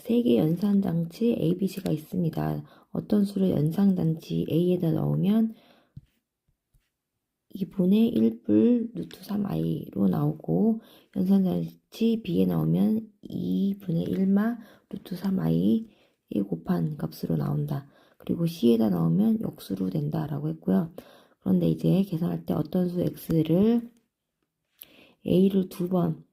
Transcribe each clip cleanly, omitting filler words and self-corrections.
3개 연산장치 ABC가 있습니다. 어떤 수를 연산장치 A에다 넣으면 2분의 1뿔 루트 3i로 나오고, 연산장치 B에 넣으면 2분의 1마 루트 3i에 곱한 값으로 나온다. 그리고 C에다 넣으면 역수로 된다 라고 했고요. 그런데 이제 계산할 때 어떤 수 X를 A를 2번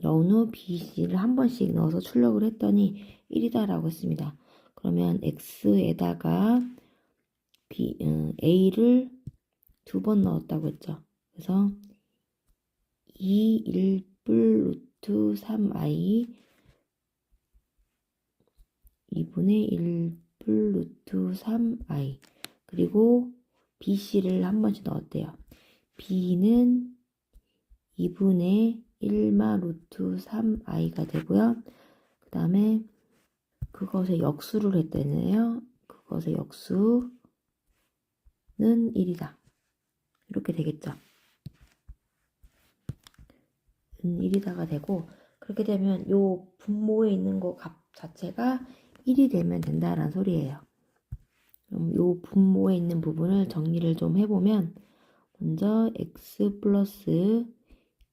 넣은 후 B, C를 한 번씩 넣어서 출력을 했더니 1이다 라고 했습니다. 그러면 X에다가 A를 2번 넣었다고 했죠. 그래서 2, 1뿔 루트 3i 2분의 1뿔 루트 3i, 그리고 BC를 한 번씩 넣었대요. B는 2분의 1마 루트 3i가 되고요. 그 다음에 그것의 역수를 했다네요. 그것의 역수는 1이다. 이렇게 되겠죠. 1이다가 되고, 그렇게 되면 요 분모에 있는 거 값 자체가 1이 되면 된다라는 소리예요. 그럼 요 분모에 있는 부분을 정리를 좀 해보면, 먼저 x 플러스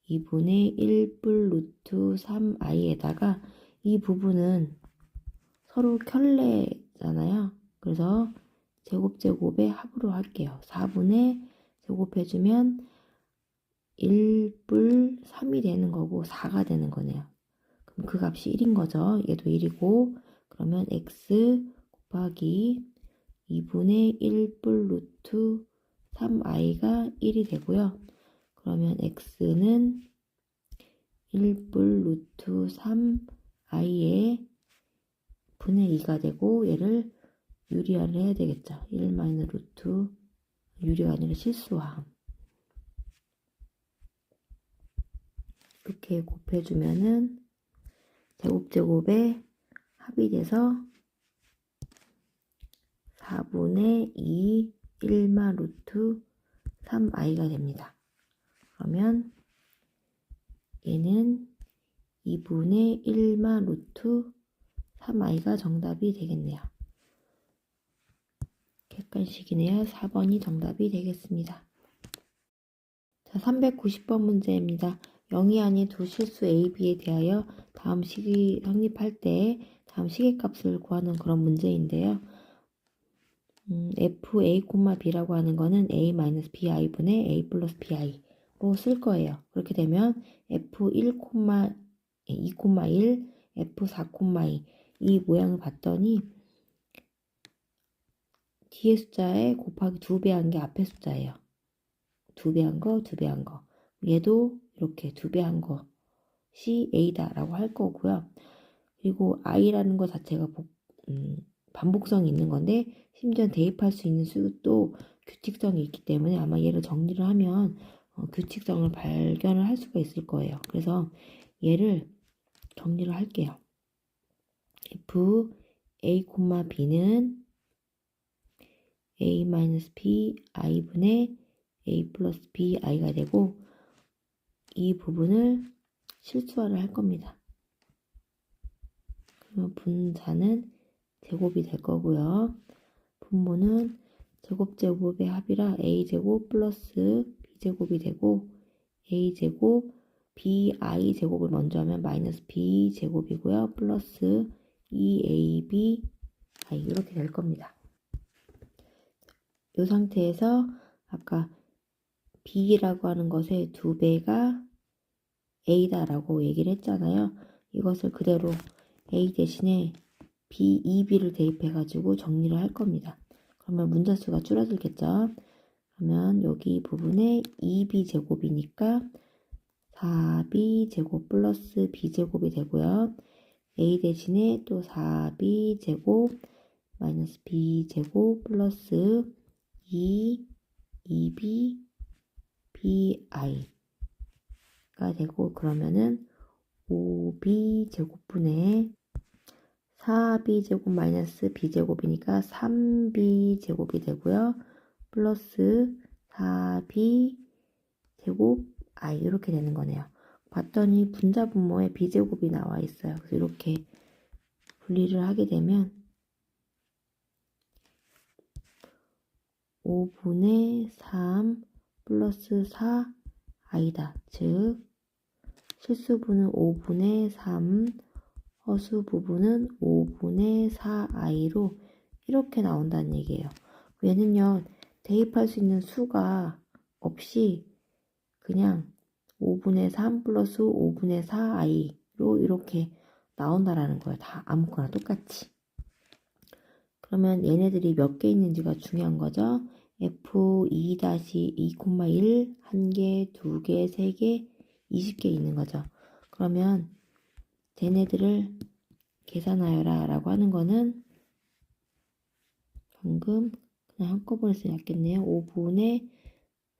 2분의 1뿔 루트 3i에다가 이 부분은 서로 켤레잖아요. 그래서 제곱의 합으로 할게요. 4분의 제곱해주면 1뿔 3이 되는 거고 4가 되는 거네요. 그럼 그 값이 1인 거죠. 얘도 1이고, 그러면 x 곱하기 2분의 1뿔 루트 3i가 1이 되고요. 그러면 x는 1뿔 루트 3i의 분의 2가 되고, 얘를 유리화를 해야 되겠죠. 1 마이너스 루트, 유리가 아니라 실수화. 이렇게 곱해주면은 제곱에 합이 돼서 4분의 2 1마 루트 3i가 됩니다. 그러면 얘는 2분의 1마 루트 3i가 정답이 되겠네요. 객관식이네요. 4번이 정답이 되겠습니다. 자, 390번 문제입니다. 0이 아닌 두 실수 A, B에 대하여 다음 식이 성립할 때 다음 식의 값을 구하는 그런 문제인데요. fa, b라고 하는 거는 a-bi 분의 a 플러스 bi로 쓸 거예요. 그렇게 되면 f1, 2, 1, f4, 2 이 모양을 봤더니 뒤에 숫자에 곱하기 2배 한 게 앞에 숫자예요. 2배 한 거, 2배 한 거. 얘도 이렇게 2배 한 것이 a다 라고 할 거고요. 그리고 i라는 것 자체가 반복성이 있는 건데, 심지어 대입할 수 있는 수도 규칙성이 있기 때문에 아마 얘를 정리를 하면 규칙성을 발견을 할 수가 있을 거예요. 그래서 얘를 정리를 할게요. f a, b는 a-b i분의 a 플러스 b i가 되고, 이 부분을 실수화를 할 겁니다. 그러면 분자는 제곱이 될 거고요. 분모는 제곱의 합이라 a제곱 플러스 b제곱이 되고, a제곱 bi제곱을 먼저 하면 마이너스 b제곱이고요. 플러스 2ab i 이렇게 될 겁니다. 이 상태에서 아까 b라고 하는 것의 2배가 a다라고 얘기를 했잖아요. 이것을 그대로 a 대신에 b, 2b를 대입해가지고 정리를 할 겁니다. 그러면 문자수가 줄어들겠죠. 그러면 여기 부분에 2b 제곱이니까 4b 제곱 플러스 b제곱이 되고요. a 대신에 또 4b 제곱 마이너스 b제곱 플러스 2b bi가 되고, 그러면은 5b 제곱분의 4b 제곱 마이너스 b제곱이니까 3b 제곱이 되고요. 플러스 4b 제곱 i 이렇게 되는 거네요. 봤더니 분자 분모에 b제곱이 나와 있어요. 그래서 이렇게 분리를 하게 되면 5분의 3 플러스 4i다. 즉 실수분은 5분의 3, 허수 부분은 5분의 4i로 이렇게 나온다는 얘기예요. 얘는요, 대입할 수 있는 수가 없이 그냥 5분의 3 플러스 5분의 4i로 이렇게 나온다라는 거예요. 다 아무거나 똑같이. 그러면 얘네들이 몇 개 있는지가 중요한 거죠. F2-2,1 1개, 2개, 3개, 20개 있는 거죠. 그러면 쟤네들을 계산하여라 라고 하는 거는 방금 그냥 한꺼번에 쓰면 낫겠네요. 5분의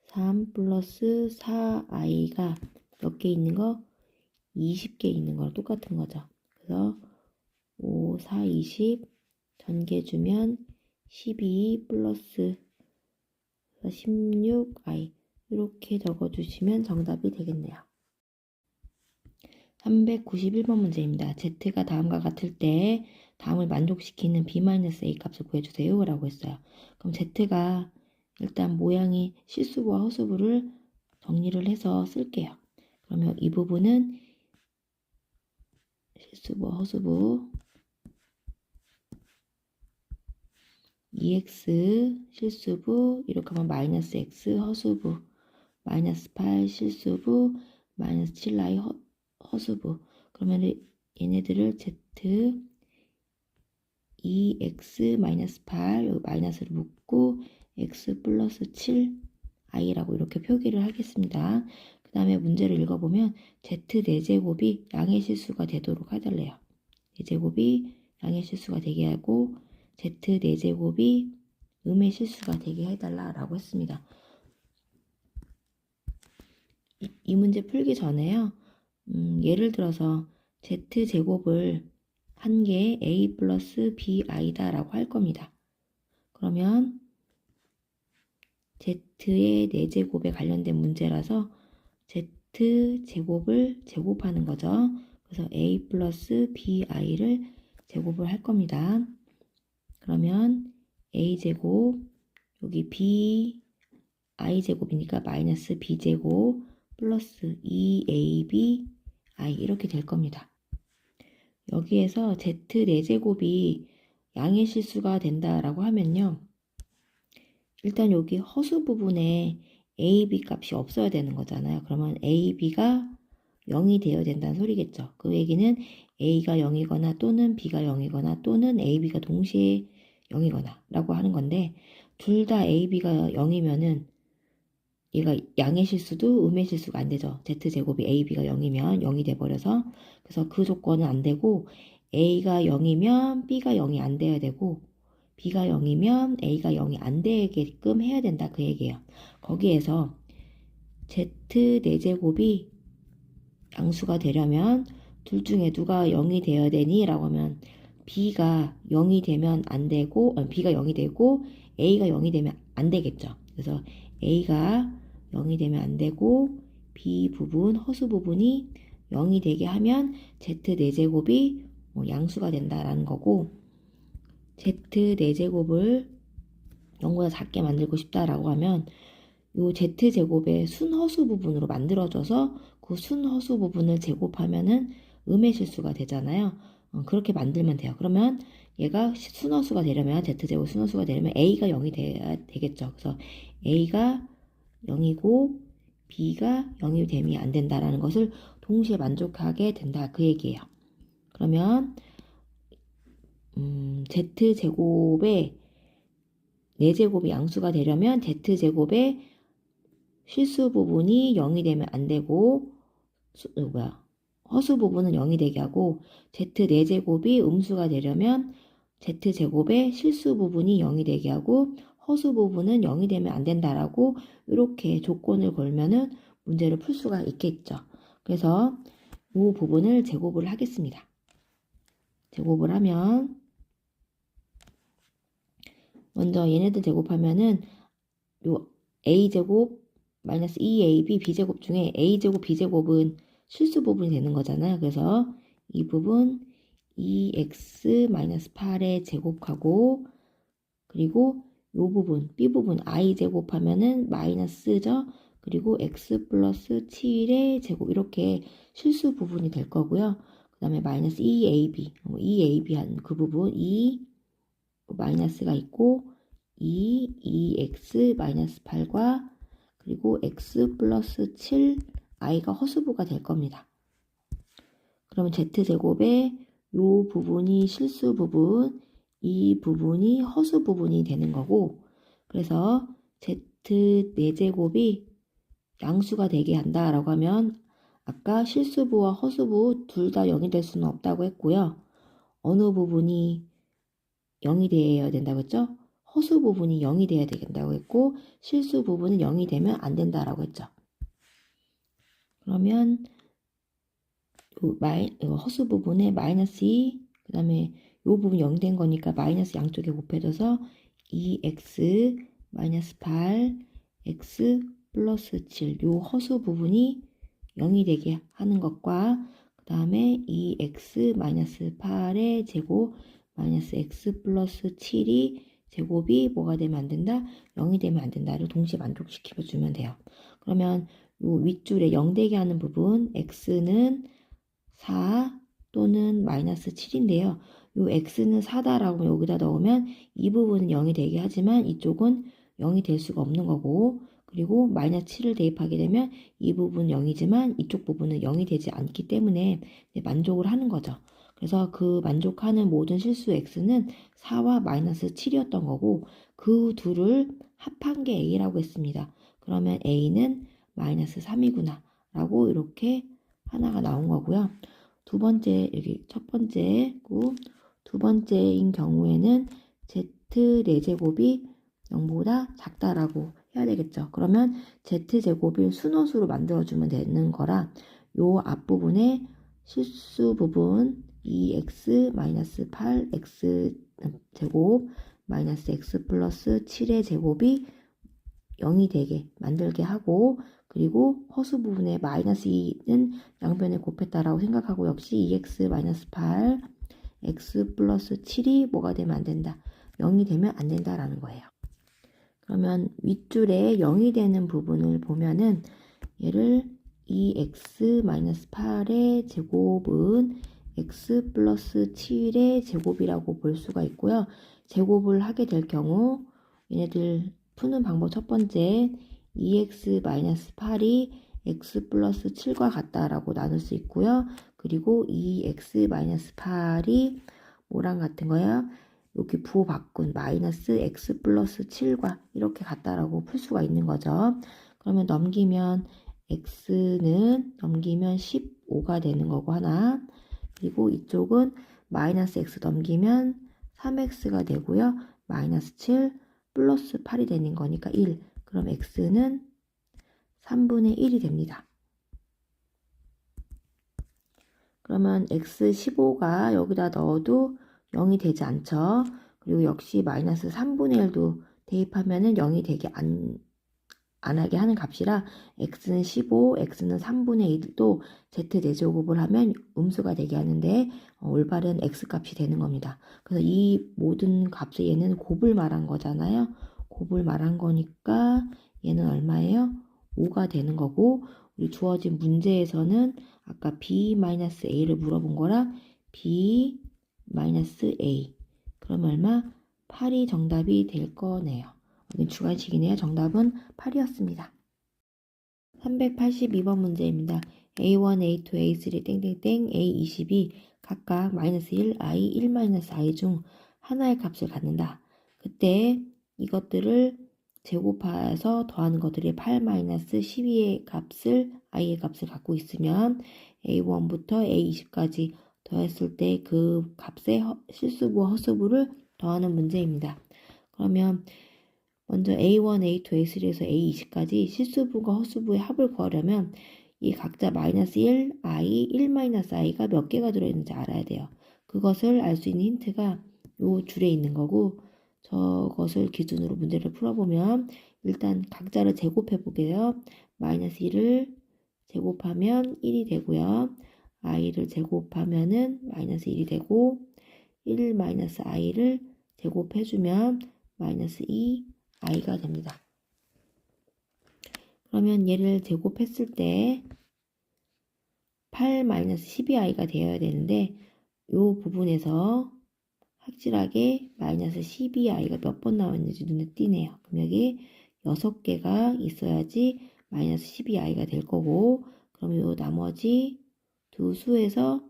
3 플러스 4i가 몇 개 있는 거? 20개 있는 거랑 똑같은 거죠. 그래서 5, 4, 20 전개 주면 12 플러스 16i 이렇게 적어주시면 정답이 되겠네요. 391번 문제입니다. z가 다음과 같을 때 다음을 만족시키는 b-a 값을 구해주세요 라고 했어요. 그럼 z가 일단 모양이 실수부와 허수부를 정리를 해서 쓸게요. 그러면 이 부분은 실수부, 허수부 2x 실수부 이렇게 하면 마이너스 x 허수부 마이너스 8 실수부 마이너스 7i 허수부 그러면 얘네들을 z 2x 마이너스 8 여기 마이너스를 묶고 x 플러스 7i라고 이렇게 표기를 하겠습니다. 그 다음에 문제를 읽어보면 z 4제곱이 양의 실수가 되도록 해달래요. 4제곱이 양의 실수가 되게 하고 z 4제곱이 음의 실수가 되게 해달라고 했습니다. 이 문제 풀기 전에요. 예를 들어서 z제곱을 한 개 a 플러스 bi다 라고 할 겁니다. 그러면 z의 4제곱에 관련된 문제라서 z제곱을 제곱하는 거죠. 그래서 a 플러스 bi를 제곱을 할 겁니다. 그러면 a제곱 여기 bi제곱이니까 마이너스 b제곱 플러스 2ab i 이렇게 될 겁니다. 여기에서 z 4제곱이 양의 실수가 된다라고 하면요. 일단 여기 허수 부분에 ab 값이 없어야 되는 거잖아요. 그러면 ab가 0이 되어야 된다는 소리겠죠. 그 얘기는 a가 0이거나 또는 b가 0이거나 또는 ab가 동시에 0이거나 라고 하는 건데 둘 다 ab가 0이면은 얘가 양의 실수도 음의 실수가 안 되죠. z제곱이 ab가 0이면 0이 돼버려서 그래서 그 조건은 안 되고 a가 0이면 b가 0이 안 돼야 되고 b가 0이면 a가 0이 안 되게끔 해야 된다 그 얘기예요. 거기에서 z 4제곱이 양수가 되려면 둘 중에 누가 0이 되어야 되니? 라고 하면 b가 0이 되면 안 되고 b가 0이 되고 a가 0이 되면 안 되겠죠. 그래서 a가 0이 되면 안 되고 b 부분, 허수 부분이 0이 되게 하면 z 4제곱이 양수가 된다라는 거고 z 4제곱을 0보다 작게 만들고 싶다라고 하면 요 z제곱의 순허수 부분으로 만들어줘서 그 순허수 부분을 제곱하면은 음의 실수가 되잖아요. 그렇게 만들면 돼요. 그러면 얘가 순허수가 되려면 z제곱 순허수가 되려면 a가 0이 돼야 되겠죠. 그래서 a가 0이고 b가 0이 되면 안 된다라는 것을 동시에 만족하게 된다 그 얘기예요. 그러면 z제곱의 4제곱이 양수가 되려면 z제곱의 실수 부분이 0이 되면 안 되고 허수 부분은 0이 되게 하고 z 4제곱이 음수가 되려면 z제곱의 실수 부분이 0이 되게 하고 허수 부분은 0이 되면 안 된다라고 이렇게 조건을 걸면은 문제를 풀 수가 있겠죠. 그래서 이 부분을 제곱을 하겠습니다. 제곱을 하면 먼저 얘네들 제곱하면은 요 a제곱 마이너스 2ab b제곱 중에 a제곱 b제곱은 실수 부분이 되는 거잖아요. 그래서 이 부분 2x-8의 제곱하고 그리고 요 부분 b 부분 i 제곱하면은 마이너스죠. 그리고 x 플러스 7의 제곱 이렇게 실수 부분이 될 거고요. 그 다음에 마이너스 2ab 2ab 한 그 부분 2 마이너스가 있고 2x 마이너스 8과 그리고 x 플러스 7 i가 허수부가 될 겁니다. 그러면 z제곱에 요 부분이 실수 부분, 이 부분이 허수 부분이 되는 거고, 그래서 z4제곱이 양수가 되게 한다라고 하면 아까 실수부와 허수부 둘 다 0이 될 수는 없다고 했고요. 어느 부분이 0이 되어야 된다고 했죠? 허수 부분이 0이 되어야 된다고 했고 실수 부분은 0이 되면 안 된다라고 했죠. 그러면 허수 부분에 마이너스 2, 그 다음에 요 부분 0이 된 거니까 마이너스 양쪽에 곱해져서 2x 마이너스 8, x 플러스 7, 요 허수 부분이 0이 되게 하는 것과 그 다음에 2x 마이너스 8의 제곱 마이너스 x 플러스 7이 제곱이 뭐가 되면 안 된다? 0이 되면 안 된다를 동시에 만족시켜 주면 돼요. 그러면 요 윗줄에 0 되게 하는 부분 x는 4 또는 마이너스 7인데요. 요 x는 4다라고 여기다 넣으면 이 부분은 0이 되게 하지만 이쪽은 0이 될 수가 없는 거고 그리고 마이너스 7을 대입하게 되면 이 부분은 0이지만 이쪽 부분은 0이 되지 않기 때문에 만족을 하는 거죠. 그래서 그 만족하는 모든 실수 x는 4와 마이너스 7이었던 거고 그 둘을 합한 게 a라고 했습니다. 그러면 a는 마이너스 3이구나 라고 이렇게 하나가 나온 거고요. 두 번째, 여기 첫 번째고 두 번째인 경우에는 z4제곱이 0보다 작다라고 해야 되겠죠. 그러면 z제곱을 순호수로 만들어주면 되는 거라 요 앞부분에 실수 부분 2x-8 x제곱 마이너스 x 플러스 7의 제곱이 0이 되게 만들게 하고 그리고 허수 부분에 마이너스 2는 양변에 곱했다라고 생각하고 역시 2x 마이너스 8 x 플러스 7이 뭐가 되면 안 된다. 0이 되면 안 된다라는 거예요. 그러면 윗줄에 0이 되는 부분을 보면은 얘를 2x 마이너스 8의 제곱은 x 플러스 7의 제곱이라고 볼 수가 있고요. 제곱을 하게 될 경우 얘네들 푸는 방법 첫 번째 2x-8이 x 플러스 7과 같다라고 나눌 수 있고요. 그리고 2x-8이 뭐랑 같은 거야? 여기 부호 바꾼 마이너스 x 플러스 7과 이렇게 같다라고 풀 수가 있는 거죠. 그러면 넘기면 x는 넘기면 15가 되는 거고 하나 그리고 이쪽은 마이너스 x 넘기면 3x가 되고요. 마이너스 7 플러스 8이 되는 거니까 1. 그럼 x는 3분의 1이 됩니다. 그러면 x 15가 여기다 넣어도 0이 되지 않죠. 그리고 역시 마이너스 3분의 1도 대입하면은 0이 되게 안 하게 하는 값이라 x는 15, x는 3분의 1도 z4제곱을 하면 음수가 되게 하는데 올바른 x값이 되는 겁니다. 그래서 이 모든 값에 얘는 곱을 말한 거잖아요. 곱을 말한 거니까 얘는 얼마예요? 5가 되는 거고 우리 주어진 문제에서는 아까 b-a를 물어본 거라 b-a 그러면 얼마? 8이 정답이 될 거네요. 주관식이네요. 정답은 8이었습니다. 382번 문제입니다. A1, A2, A3, 땡땡땡, A22 각각 마이너스 1, I, 1 마이너스 I 중 하나의 값을 갖는다. 그때 이것들을 제곱해서 더하는 것들이 8 마이너스 12의 값을 I의 값을 갖고 있으면 A1부터 A20까지 더했을 때 그 값의 실수부와 허수부를 더하는 문제입니다. 그러면 먼저 A1, A2, A3에서 A20까지 실수부과 허수부의 합을 구하려면 이 각자 마이너스 1, I, 1 마이너스 I가 몇 개가 들어있는지 알아야 돼요. 그것을 알 수 있는 힌트가 요 줄에 있는 거고 저것을 기준으로 문제를 풀어보면 일단 각자를 제곱해 보게요. 마이너스 1을 제곱하면 1이 되고요. i를 제곱하면은 마이너스 1이 되고 1 마이너스 i를 제곱해주면 마이너스 2i가 됩니다. 그러면 얘를 제곱했을 때 8 마이너스 12i가 되어야 되는데 이 부분에서 확실하게 마이너스 12i가 몇 번 나왔는지 눈에 띄네요. 그럼 여기 6개가 있어야지 마이너스 12i가 될 거고, 그럼 이 나머지 두 수에서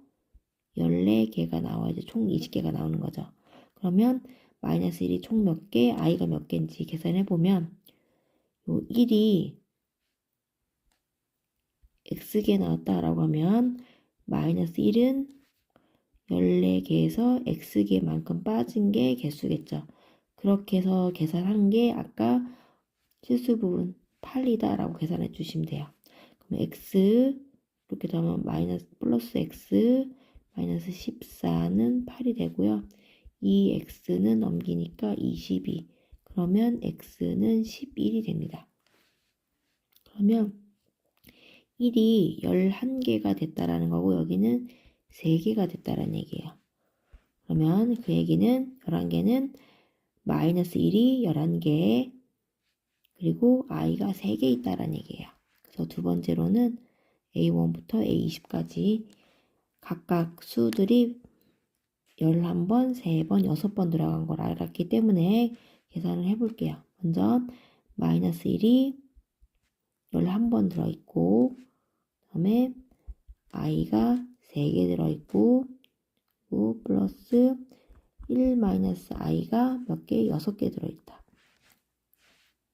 14개가 나와야지 총 20개가 나오는 거죠. 그러면 마이너스 1이 총 몇 개, i가 몇 개인지 계산해보면 요 1이 x개 나왔다라고 하면 마이너스 1은 14개에서 x개만큼 빠진 게 개수겠죠. 그렇게 해서 계산한 게 아까 실수 부분 8이다 라고 계산해 주시면 돼요. 그럼 x 이렇게 되면 마이너스 플러스 x 마이너스 14는 8이 되고요. 이 x는 넘기니까 22. 그러면 x는 11이 됩니다. 그러면 1이 11개가 됐다라는 거고 여기는 3개가 됐다라는 얘기예요. 그러면 그 얘기는 11개는 마이너스 1이 11개 그리고 i가 3개 있다라는 얘기예요. 그래서 두 번째로는 a1부터 a20까지 각각 수들이 11번, 3번, 6번 들어간 걸 알았기 때문에 계산을 해볼게요. 먼저 마이너스 1이 11번 들어있고 그 다음에 i가 3개 들어있고 그리고 플러스 1 마이너스 i가 몇 개? 6개 들어있다.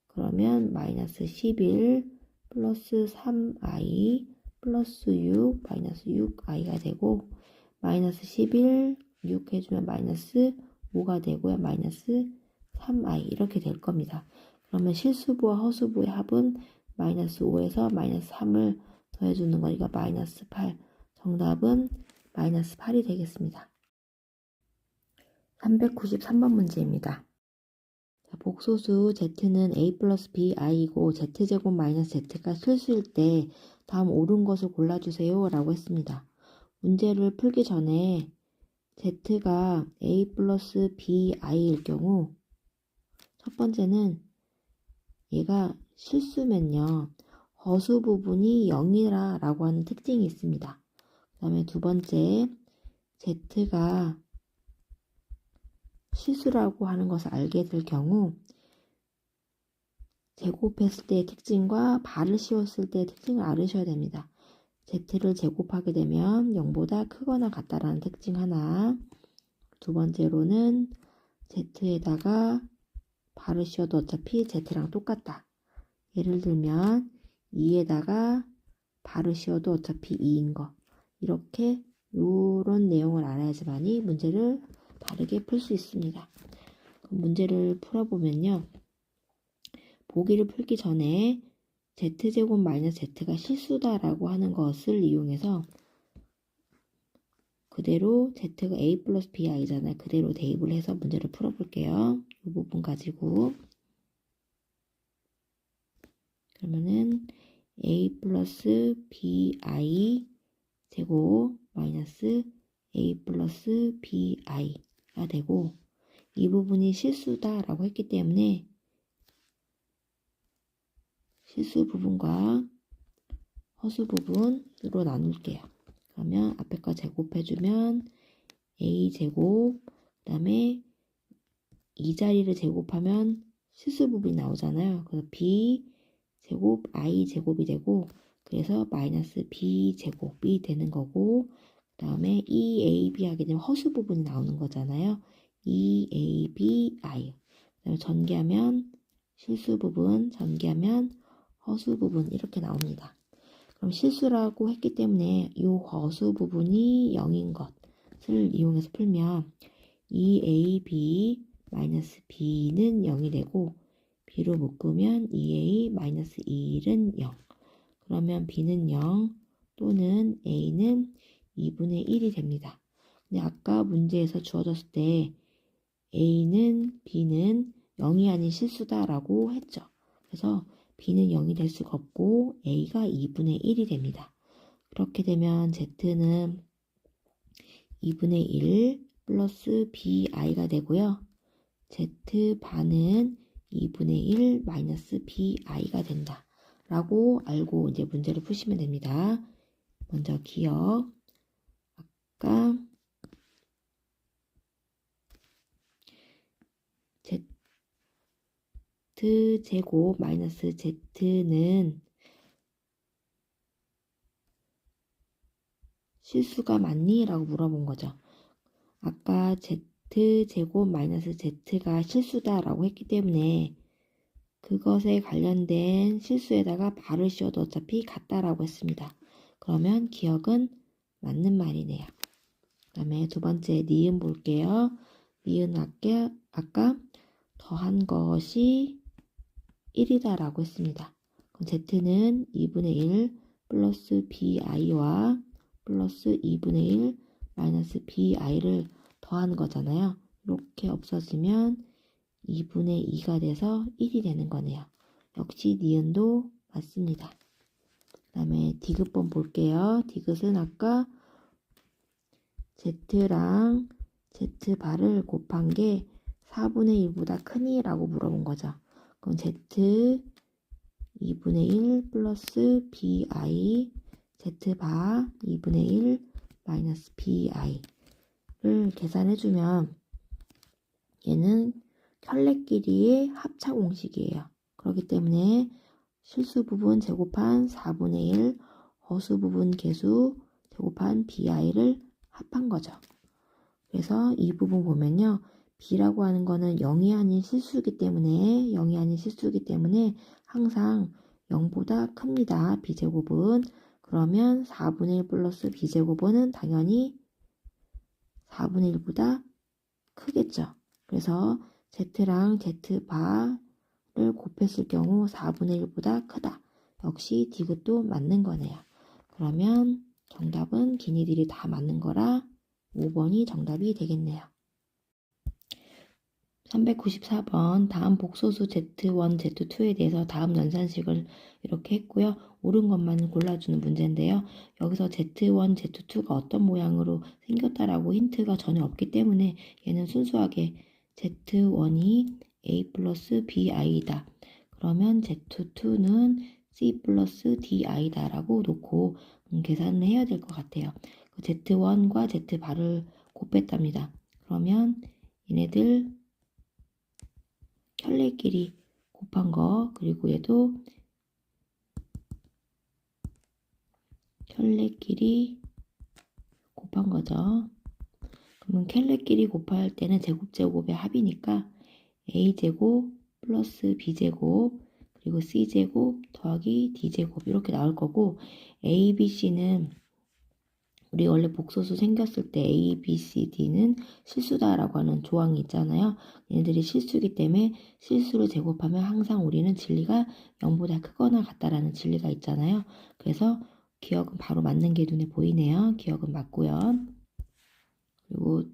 그러면 마이너스 11 플러스 3i 플러스 6 마이너스 6i가 되고 마이너스 11 6 해주면 마이너스 5가 되고요. 마이너스 3i 이렇게 될 겁니다. 그러면 실수부와 허수부의 합은 마이너스 5에서 마이너스 3을 더해주는 거니까 마이너스 8. 정답은 마이너스 8이 되겠습니다. 393번 문제입니다. 자, 복소수 z는 a 플러스 bi이고 z제곱 마이너스 z가 실수일 때 다음 옳은 것을 골라주세요 라고 했습니다. 문제를 풀기 전에 z가 a 플러스 bi일 경우 첫 번째는 얘가 실수면요. 허수 부분이 0이라 라고 하는 특징이 있습니다. 그 다음에 두 번째 z가 실수라고 하는 것을 알게 될 경우 제곱했을 때의 특징과 발을 씌웠을 때의 특징을 알으셔야 됩니다. z를 제곱하게 되면 0보다 크거나 같다라는 특징 하나, 두 번째로는 z에다가 발을 씌워도 어차피 z랑 똑같다. 예를 들면 2에다가 발을 씌워도 어차피 2인 거. 이렇게 이런 내용을 알아야지만이 문제를 다르게 풀 수 있습니다. 문제를 풀어보면요. 보기를 풀기 전에 z제곱 마이너스 z가 실수다라고 하는 것을 이용해서 그대로 z가 a 플러스 bi잖아요. 그대로 대입을 해서 문제를 풀어볼게요. 이 부분 가지고 그러면은 a 플러스 bi 제곱 마이너스 a 플러스 bi가 되고 이 부분이 실수다라고 했기 때문에 실수 부분과 허수 부분으로 나눌게요. 그러면 앞에 거 제곱해주면 a제곱 그 다음에 이 자리를 제곱하면 실수 부분이 나오잖아요. 그래서 b제곱 i제곱이 되고 그래서 마이너스 b제곱이 되는 거고 그 다음에 2ab 하게 되면 허수 부분이 나오는 거잖아요. 2abi 그 다음에 전개하면 실수 부분, 전개하면 허수 부분 이렇게 나옵니다. 그럼 실수라고 했기 때문에 이 허수 부분이 0인 것을 이용해서 풀면 2ab 마이너스 b는 0이 되고 b로 묶으면 2a 마이너스 1은 0. 그러면 b는 0 또는 a는 2분의 1이 됩니다. 근데 아까 문제에서 주어졌을 때 a는 b는 0이 아닌 실수다라고 했죠. 그래서 b는 0이 될 수가 없고 a가 2분의 1이 됩니다. 그렇게 되면 z는 2분의 1 플러스 bi가 되고요. z반은 2분의 1 마이너스 bi가 된다. 라고 알고 이제 문제를 푸시면 됩니다. 먼저 기억. 아까 z제곱 마이너스 z는 실수가 맞니? 라고 물어본 거죠. 아까 z제곱 마이너스 z가 실수다 라고 했기 때문에 그것에 관련된 실수에다가 발을 씌워도 어차피 같다라고 했습니다. 그러면 기억은 맞는 말이네요. 그 다음에 두 번째 니은 볼게요. 니은 아까 더한 것이 1이다 라고 했습니다. 그럼 z는 2분의 1 플러스 bi와 플러스 2분의 1 마이너스 bi를 더한 거잖아요. 이렇게 없어지면 2분의 2가 돼서 1이 되는 거네요. 역시 니은도 맞습니다. 그 다음에 디귿번 볼게요. 디귿은 아까 z랑 z바를 곱한 게 4분의 1보다 크니? 라고 물어본 거죠. 그럼 z 2분의 1 플러스 bi z바 2분의 1 마이너스 bi를 계산해주면 얘는 켤레끼리의 합차 공식이에요. 그렇기 때문에 실수 부분 제곱한 4분의 1 허수 부분 개수 제곱한 bi를 합한 거죠. 그래서 이 부분 보면요. b라고 하는 거는 0이 아닌 실수이기 때문에 항상 0보다 큽니다. b제곱은. 그러면 4분의 1 플러스 b제곱은 당연히 4분의 1보다 크겠죠. 그래서 z랑 z바를 곱했을 경우 4분의 1보다 크다. 역시 디귿도 맞는 거네요. 그러면 정답은 기니들이 다 맞는 거라 5번이 정답이 되겠네요. 394번 다음 복소수 Z1, Z2에 대해서 다음 연산식을 이렇게 했고요. 옳은 것만 골라주는 문제인데요. 여기서 Z1, Z2가 어떤 모양으로 생겼다라고 힌트가 전혀 없기 때문에 얘는 순수하게 Z1이 A 플러스 BI다. 그러면 Z2는 C 플러스 DI다 라고 놓고 계산을 해야 될 것 같아요. Z1과 Z바를 곱했답니다. 그러면 얘네들 켤레끼리 곱한 거, 그리고 얘도 켤레끼리 곱한 거죠. 그러면 켤레끼리 곱할 때는 제곱제곱의 합이니까 a제곱 플러스 b제곱 그리고 c제곱 더하기 d제곱 이렇게 나올 거고 a, b, c는 우리 원래 복소수 생겼을 때 A, B, C, D는 실수다라고 하는 조항이 있잖아요. 얘네들이 실수이기 때문에 실수를 제곱하면 항상 우리는 진리가 0보다 크거나 같다라는 진리가 있잖아요. 그래서 기억은 바로 맞는 게 눈에 보이네요. 기억은 맞고요. 그리고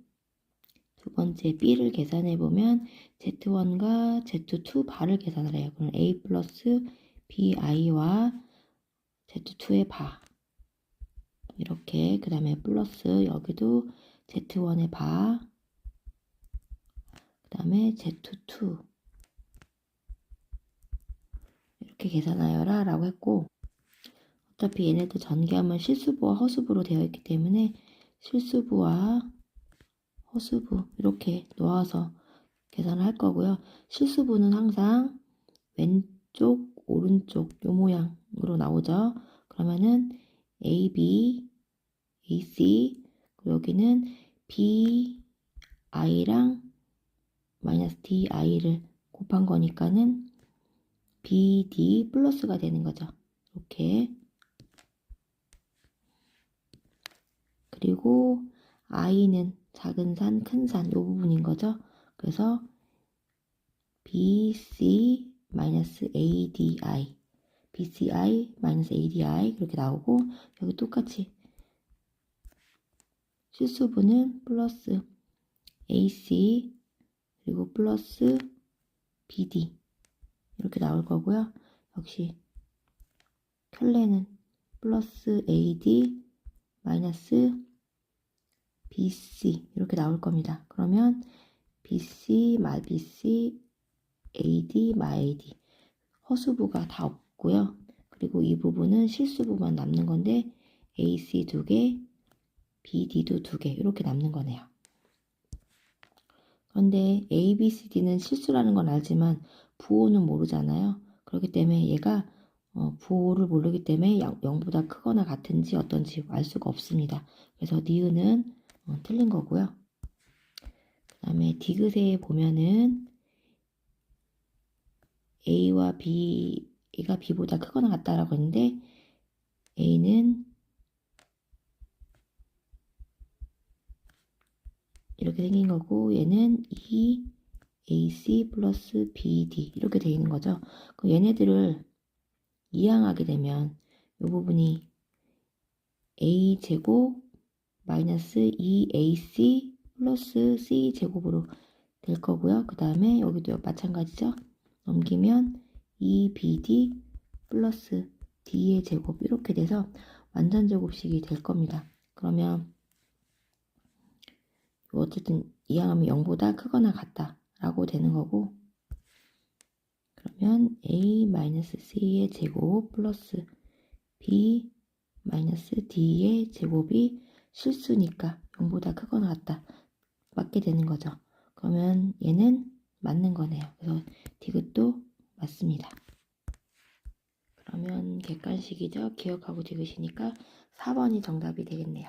두 번째 B를 계산해보면 Z1과 Z2 바를 계산을 해요. 그럼 A 플러스 BI와 Z2의 바 이렇게 그 다음에 플러스 여기도 Z1의 바 그 다음에 Z2 이렇게 계산하여라 라고 했고 어차피 얘네들 전개하면 실수부와 허수부로 되어 있기 때문에 실수부와 허수부 이렇게 놓아서 계산을 할 거고요. 실수부는 항상 왼쪽 오른쪽 요 모양으로 나오죠. 그러면은 AB AC 여기는 BI랑 마이너스 DI를 곱한 거니까는 BD 플러스가 되는 거죠. 이렇게. 그리고 I는 작은 산, 큰 산, 이 부분인 거죠. 그래서 BC 마이너스 ADI, BCI 마이너스 ADI 그렇게 나오고 여기 똑같이 실수분은 플러스 AC 그리고 플러스 BD 이렇게 나올 거고요. 역시 켤레는 플러스 AD 마이너스 BC 이렇게 나올 겁니다. 그러면 BC 마 BC AD 마 AD 허수부가 다 없고요. 그리고 이 부분은 실수부만 남는 건데 AC 2개, BD도 2개 이렇게 남는 거네요. 그런데 A, B, C, D는 실수라는 건 알지만 부호는 모르잖아요. 그렇기 때문에 얘가 부호를 모르기 때문에 0보다 크거나 같은지 어떤지 알 수가 없습니다. 그래서 니은은 틀린 거고요. 그 다음에 디귿에 보면은 A와 B가 B보다 크거나 같다라고 했는데 A는 이렇게 생긴 거고 얘는 AC 플러스 BD 이렇게 돼 있는 거죠. 그럼 얘네들을 이항하게 되면 이 부분이 A제곱 마이너스 2AC 플러스 C제곱으로 될 거고요. 그 다음에 여기도 마찬가지죠. 넘기면 2BD 플러스 D의 제곱 이렇게 돼서 완전 제곱식이 될 겁니다. 그러면 어쨌든 이항하면 0보다 크거나 같다 라고 되는 거고 그러면 A-C의 제곱 플러스 B-D의 제곱이 실수니까 0보다 크거나 같다 맞게 되는 거죠. 그러면 얘는 맞는 거네요. 그래서 디귿도 맞습니다. 그러면 객관식이죠. 기억하고 디귿이니까 4번이 정답이 되겠네요.